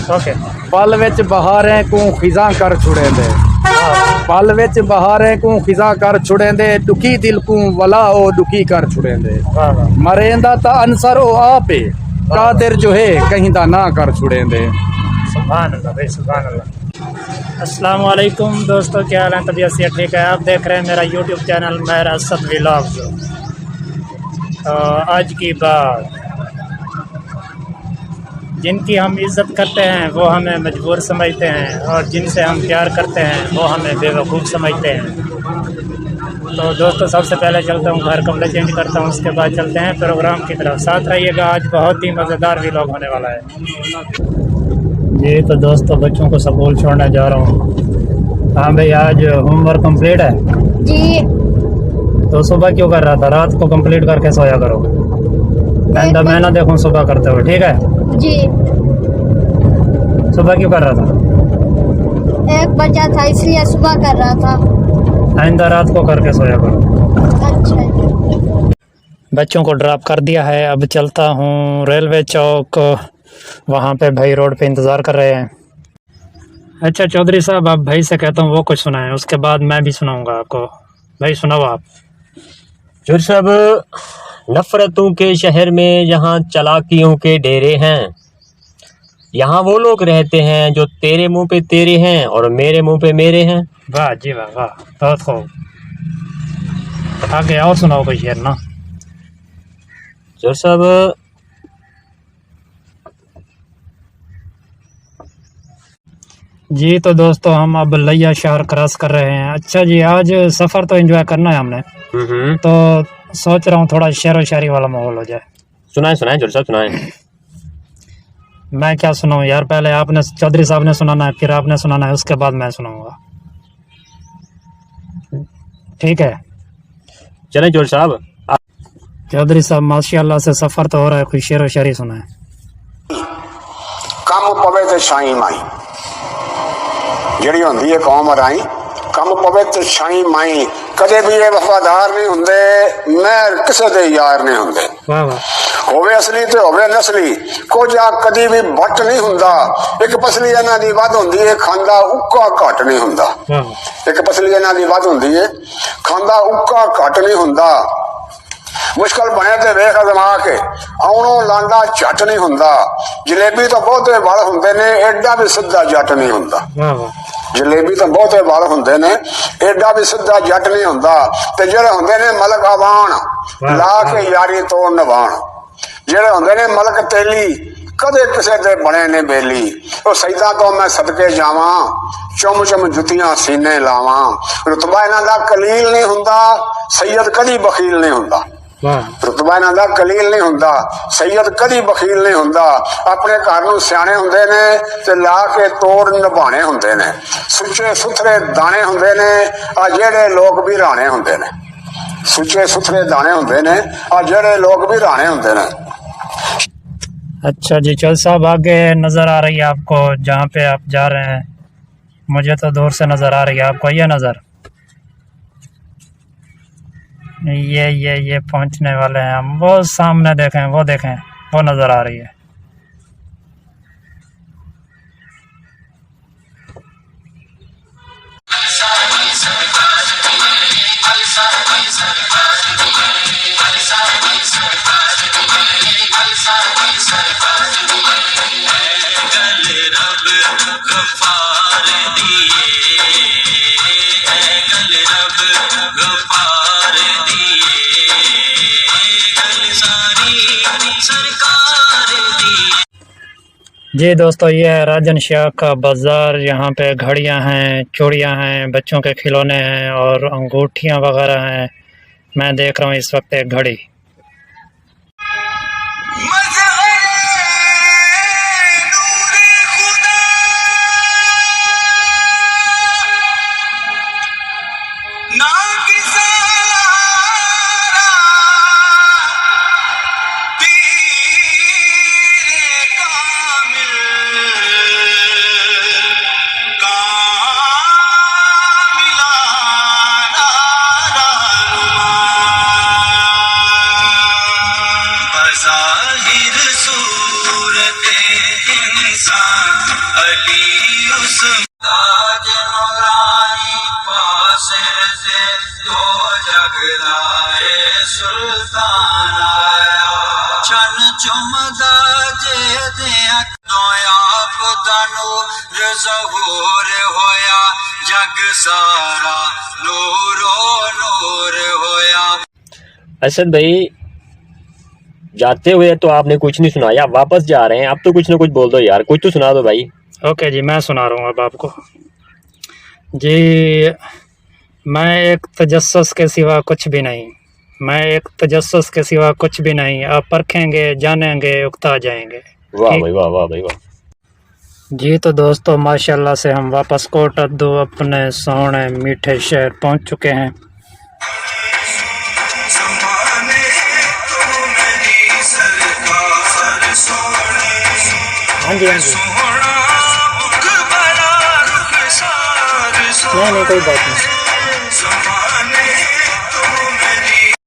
Okay. पल विच बहारें को खिजा कर छुड़ेंदे, पल विच बहारें को खिजा कर छुड़ेंदे, दुखी दिल को वला ओ दुखी कर छुड़ेंदे। मरेंदा ता अंसर ओ आपे, कादिर जो है कहीं दा ना कर छुड़ेंदे। सुभान अल्लाह भाई, सुभान अल्लाह। अस्सलाम वालेकुम दोस्तों, क्या हाल है? तबीयत से ठीक है? आप देख रहे हैं मेरा यूट्यूब चैनल मेहर असद व्लॉग्स। आज की बात, जिनकी हम इज़्ज़त करते हैं वो हमें मजबूर समझते हैं, और जिनसे हम प्यार करते हैं वो हमें बेवकूफ़ समझते हैं। तो दोस्तों, सबसे पहले चलता हूँ घर, कपड़े चेंज करता हूँ, उसके बाद चलते हैं प्रोग्राम की तरफ। साथ रहिएगा, आज बहुत ही मज़ेदार व्लॉग होने वाला है जी। तो दोस्तों, बच्चों को स्कूल छोड़ने जा रहा हूँ। हाँ भाई, आज होमवर्क कंप्लीट है जी। तो सुबह क्यों कर रहा था? रात को कंप्लीट करके सोया करो। मैं ना देखूँ सुबह करते हुए, ठीक है जी। सुबह क्यों कर रहा था? एक बचा था इसलिए सुबह कर रहा था। आइंदा रात को करके सोया करो। अच्छा। बच्चों को ड्रॉप कर दिया है, अब चलता हूँ रेलवे चौक। वहाँ पे भाई रोड पे इंतज़ार कर रहे हैं। अच्छा चौधरी साहब, आप भाई से कहता हूँ वो कुछ सुनाएं, उसके बाद मैं भी सुनाऊंगा आपको। भाई सुनाओ आप। जो सब नफरतों के शहर में जहाँ चालाकियों के डेरे हैं, यहाँ वो लोग रहते हैं जो तेरे मुंह पे तेरे हैं और मेरे मुंह पे मेरे हैं। वाह जी वाह, वाह बहुत खूब। आगे और सुनाओ कोई शेर ना। जो सब जी तो दोस्तों, हम अब लिया शहर क्रॉस कर रहे हैं। अच्छा जी, आज सफ़र तो एंजॉय करना है हमने, तो सोच रहा हूँ थोड़ा शेर व शायरी वाला माहौल हो जाए। सुनाए सुनाए जो सब सुनाए। मैं क्या सुनाऊँ यार? पहले आपने, चौधरी साहब ने सुनाना है, फिर आपने सुनाना है, उसके बाद मैं सुनाऊंगा। ठीक है चले जोर साहब। चौधरी साहब, माशाल्लाह से सफ़र तो हो रहा है, कोई शेर व शायरी सुनाए। कम पवे ते शाई माई, ਜਿਹੜੀ ਹੁੰਦੀ ਹੈ ਕੌਮ ਰਾਈ, ਕੰਮ ਪਵੇ ਤੇ ਛਾਈ ਮਾਈ, ਕਦੇ ਵੀ ਇਹ ਵਫਾਦਾਰ ਨਹੀਂ ਹੁੰਦੇ, ਮੈਂ ਕਿਸੇ ਦੇ ਯਾਰ ਨਹੀਂ ਹੁੰਦੇ। ਵਾਹ ਵਾਹ। ਹੋਵੇ ਅਸਲੀ ਤੇ ਹੋਵੇ ਨਸਲੀ, ਕੁਝ ਆ ਕਦੀ ਵੀ ਵੱਟ ਨਹੀਂ ਹੁੰਦਾ। ਇੱਕ ਪਸਲੀ ਇਹਨਾਂ ਦੀ ਵੱਧ ਹੁੰਦੀ ਹੈ, ਖਾਂਦਾ ਉੱਕਾ ਘੱਟ ਨਹੀਂ ਹੁੰਦਾ। ਇੱਕ ਪਸਲੀ ਇਹਨਾਂ ਦੀ ਵੱਧ ਹੁੰਦੀ ਹੈ, ਖਾਂਦਾ ਉੱਕਾ ਘੱਟ ਨਹੀਂ ਹੁੰਦਾ। ਮੁਸ਼ਕਲ ਬਣੇ ਤੇ ਵੇਖ ਅਜ਼ਮਾ ਕੇ, ਆਉਣੋਂ ਲਾਂਦਾ ਝੱਟ ਨਹੀਂ ਹੁੰਦਾ। ਜਲੇਬੀ ਤਾਂ ਬਹੁਤੇ ਵਲ ਹੁੰਦੇ ਨੇ, ਐਡਾ ਵੀ ਸਿੱਧਾ ਜੱਟ ਨਹੀਂ ਹੁੰਦਾ। ਜਲੇਬੀ ਤਾਂ ਬਹੁਤੇ ਵਲ ਹੁੰਦੇ ਨੇ, ਐਡਾ ਵੀ ਸਿੱਧਾ ਜੱਟ ਨਹੀਂ ਹੁੰਦਾ। ਤੇ ਜਿਹੜੇ ਹੁੰਦੇ ਨੇ ਮਲਕ ਆਵਾਨ, ਲਾ ਕੇ ਯਾਰੀ ਤੋੜ ਨਿਭਾਣ। ਜਿਹੜੇ ਹੁੰਦੇ ਨੇ ਮਲਕ ਤੇਲੀ, ਕਦੇ ਕਿਸੇ ਦੇ ਬਣੇ ਨੇ ਬੇਲੀ। ਉਹ ਸੈਦਾਂ ਤੋਂ ਮੈਂ ਸਦਕੇ ਜਾਵਾਂ, ਚੁੰਮ ਚੁੰਮ ਜੁੱਤੀਆਂ ਸੀਨੇ ਲਾਵਾਂ। ਰੁਤਬਾ ਇਹਨਾਂ ਦਾ ਕਲੀਲ ਨਹੀਂ ਹੁੰਦਾ, ਸੈयद ਕਦੀ ਬਖੀਲ ਨਹੀਂ ਹੁੰਦਾ। ਰੁਤਬਾ ਇਹਨਾਂ ਦਾ ਕਲੀਲ ਨਹੀਂ ਹੁੰਦਾ, ਸੈयद ਕਦੀ ਬਖੀਲ ਨਹੀਂ ਹੁੰਦਾ। ਆਪਣੇ ਘਰ ਨੂੰ ਸਿਆਣੇ ਹੁੰਦੇ ਨੇ ਤੇ ਲਾ ਕੇ ਤੋੜ ਨਿਭਾਣੇ ਹੁੰਦੇ ਨੇ। ਸੁੱਚੇ ਸੁਥਰੇ ਦਾਣੇ ਹੁੰਦੇ ਨੇ, ਆ ਜਿਹੜੇ ਲੋਕ ਵੀ ਰਾਣੇ ਹੁੰਦੇ ਨੇ। ਸੁੱਚੇ ਸੁਥਰੇ ਦਾਣੇ ਹੁੰਦੇ ਨੇ, ਆ ਜਿਹੜੇ ਲੋਕ भी ਰਾਣੇ ਹੁੰਦੇ ਨੇ। अच्छा जी, चौधरी साहब आगे नज़र आ रही है आपको जहाँ पे आप जा रहे हैं? मुझे तो दूर से नज़र आ रही है, आपको ये नज़र? ये पहुँचने वाले हैं हम। वो सामने देखें, वो देखें, वो नज़र आ रही है। जी दोस्तों, ये है राजन शाह का बाज़ार। यहाँ पे घड़ियाँ हैं, चूड़ियाँ हैं, बच्चों के खिलौने हैं और अंगूठियाँ वगैरह हैं। मैं देख रहा हूँ इस वक्त एक घड़ी। असद भाई, जाते हुए तो आपने कुछ नहीं सुनाया, वापस जा रहे हैं, अब तो कुछ ना कुछ बोल दो यार, कुछ तो सुना दो भाई। ओके जी, मैं सुना रहा हूँ अब आपको जी। मैं एक तजस्सुस के सिवा कुछ भी नहीं, मैं एक तजस्सुस के सिवा कुछ भी नहीं, आप परखेंगे जानेंगे उकता जाएंगे। वाह भाई वाह, वाह भाई वाह। जी तो दोस्तों, माशाल्लाह से हम वापस कोट अद्दू अपने सोने मीठे शहर पहुंच चुके हैं। हाँ जी, हाँ जी, नहीं कोई बात नहीं।